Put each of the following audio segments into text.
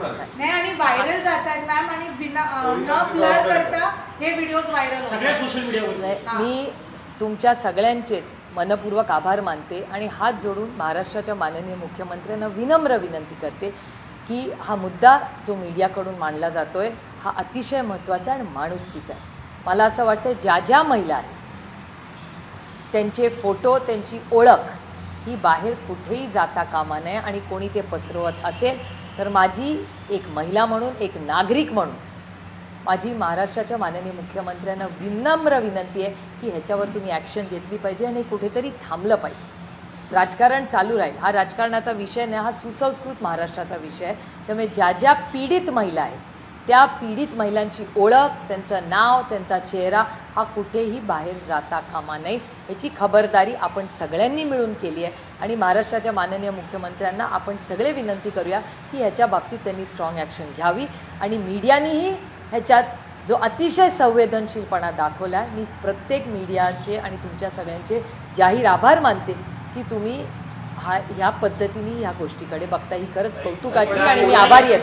कुठून आले? नाही आणि व्हायरल जातात मॅम आणि न ब्लर करता हे व्हिडिओज व्हायरल सगळ्या सोशल मीडियावर. मी तुमच्या सगळ्यांचेच मनपूर्वक आभार मानते आणि हात जोडून महाराष्ट्राच्या माननीय मुख्यमंत्र्यांना विनम्र विनंती करते की हा मुद्दा जो मीडियाकडून मांडला जातोय हा अतिशय महत्त्वाचा आणि माणुसकीचा आहे. मला असं वाटतं ज्या ज्या महिला आहेत त्यांचे फोटो त्यांची ओळख ही बाहेर कुठेही जाता कामा नये आणि कोणी ते पसरवत असेल तर माझी एक महिला म्हणून एक नागरिक म्हणून माझी महाराष्ट्राच्या माननीय मुख्यमंत्र्यांना विनम्र विनंती आहे की ह्याच्यावर तुम्ही ॲक्शन घेतली पाहिजे आणि कुठेतरी थांबलं पाहिजे. राजकारण चालू राहील, हा राजकारणाचा विषय नाही, हा सुसंस्कृत महाराष्ट्राचा विषय आहे. त्यामुळे ज्या ज्या पीडित महिला आहेत त्या पीडित महिलांची ओळख, त्यांचं नाव, त्यांचा चेहरा हा कुठेही बाहेर जाता कामा नये याची खबरदारी आपण सगळ्यांनी मिळून केली आहे. आणि महाराष्ट्राच्या माननीय मुख्यमंत्र्यांना आपण सगळे विनंती करूया की ह्याच्या बाबतीत त्यांनी स्ट्रॉंग ॲक्शन घ्यावी. आणि मीडियानेही ह्याच्यात जो अतिशय संवेदनशीलपणा दाखवला, मी प्रत्येक मीडियाचे आणि तुमच्या सगळ्यांचे जाहीर आभार मानते की तुम्ही ह्या पद्धतीने ह्या गोष्टीकडे बघता. ही खरंच कौतुकाची आणि मी आभारी आहे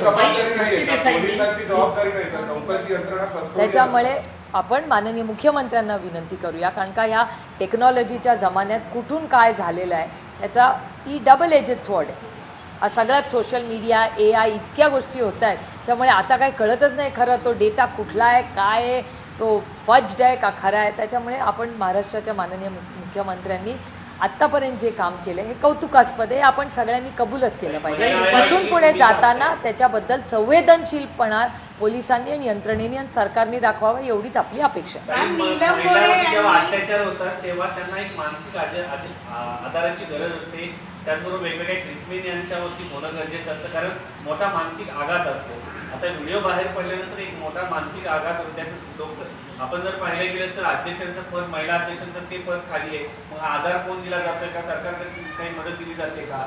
त्याच्यामुळे आपण माननीय मुख्यमंत्र्यांना विनंती करूया कारण का ह्या टेक्नॉलॉजीच्या जमान्यात कुठून काय झालेलं आहे याचा ही डबल एजेड स्वॉर्ड आहे. हा सगळ्यात सोशल मीडिया AI इतक्या गोष्टी होत आहेत त्यामुळे आता काही कळतच नाही खरं तो डेटा कुठला आहे, काय आहे, तो फज्ड आहे का खरा आहे. त्याच्यामुळे आपण महाराष्ट्राच्या माननीय मुख्यमंत्र्यांनी आत्तापर्यंत जे काम केले हे कौतुकास्पद आहे, आपण सगळ्यांनी कबूलच केलं पाहिजे. तिथून पुढे जाताना त्याच्याबद्दल संवेदनशीलपणा पोलिसांनी आणि यंत्रणेने आणि सरकारने दाखवावं एवढीच आपली अपेक्षा आहे. जेव्हा अत्याचार होतात तेव्हा त्यांना एक मानसिक आधाराची गरज असते, त्याचबरोबर वेगवेगळ्या ट्रीटमेंट यांच्यावरती होणं गरजेचं असतं कारण मोठा मानसिक आघात असतो. आता व्हिडिओ बाहेर पडल्यानंतर एक मोठा मानसिक आघात होतो. लोक आपण जर पाहिलं गेलं तर अध्यक्षांचं पद, महिला अध्यक्षांचं ते पद खाली आहे. मग आधार कोण दिला जातोय का, सरकारकडे काही मदत दिली जाते का?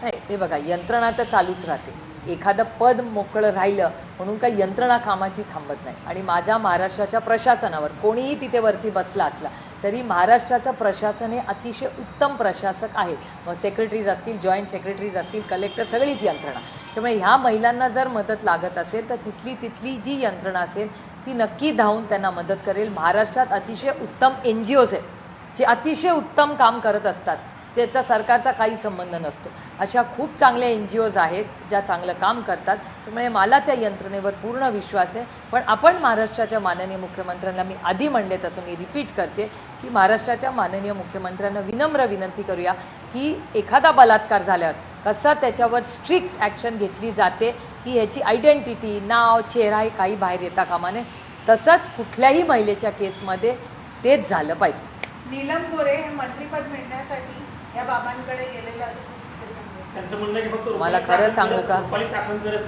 नाही, ते बघा यंत्रणा तर चालूच राहते. एखादं पद मोकळं राहिलं म्हणून काही यंत्रणा कामाची थांबत नाही. आणि माझ्या महाराष्ट्राच्या प्रशासनावर कोणीही तिथे वरती बसला असला तरी महाराष्ट्राचं प्रशासन हे अतिशय उत्तम प्रशासक आहे. मग सेक्रेटरीज असतील, जॉईंट सेक्रेटरीज असतील, कलेक्टर, सगळीच यंत्रणा. त्यामुळे ह्या महिलांना जर मदत लागत असेल तर तिथली जी यंत्रणा असेल ती नक्की धावून त्यांना मदत करेल. महाराष्ट्रात अतिशय उत्तम NGOs आहेत जे अतिशय उत्तम काम करत असतात, त्याचा सरकारचा काही संबंध नसतो. अशा खूप चांगल्या NGOs आहेत ज्या चांगलं काम करतात. त्यामुळे मला त्या यंत्रणेवर पूर्ण विश्वास आहे. पण आपण महाराष्ट्राच्या माननीय मुख्यमंत्र्यांना मी आधी म्हणले तसं मी रिपीट करते की महाराष्ट्राच्या माननीय मुख्यमंत्र्यांना विनम्र विनंती करूया की एखादा बलात्कार झाल्यावर कसा त्याच्यावर स्ट्रिक्ट ॲक्शन घेतली जाते की ह्याची आयडेंटिटी, नाव, चेहरा हे काही बाहेर येता कामा नये. तसंच कुठल्याही महिलेच्या केसमध्ये तेच झालं पाहिजे. नीलम गोरे हे मंत्रिपद मिळण्यासाठी या बाबांकडे गेलेलं असं त्यांचं म्हणणं की फक्त मला खरं सांगू का? रुपाली चाकणकरच नाही.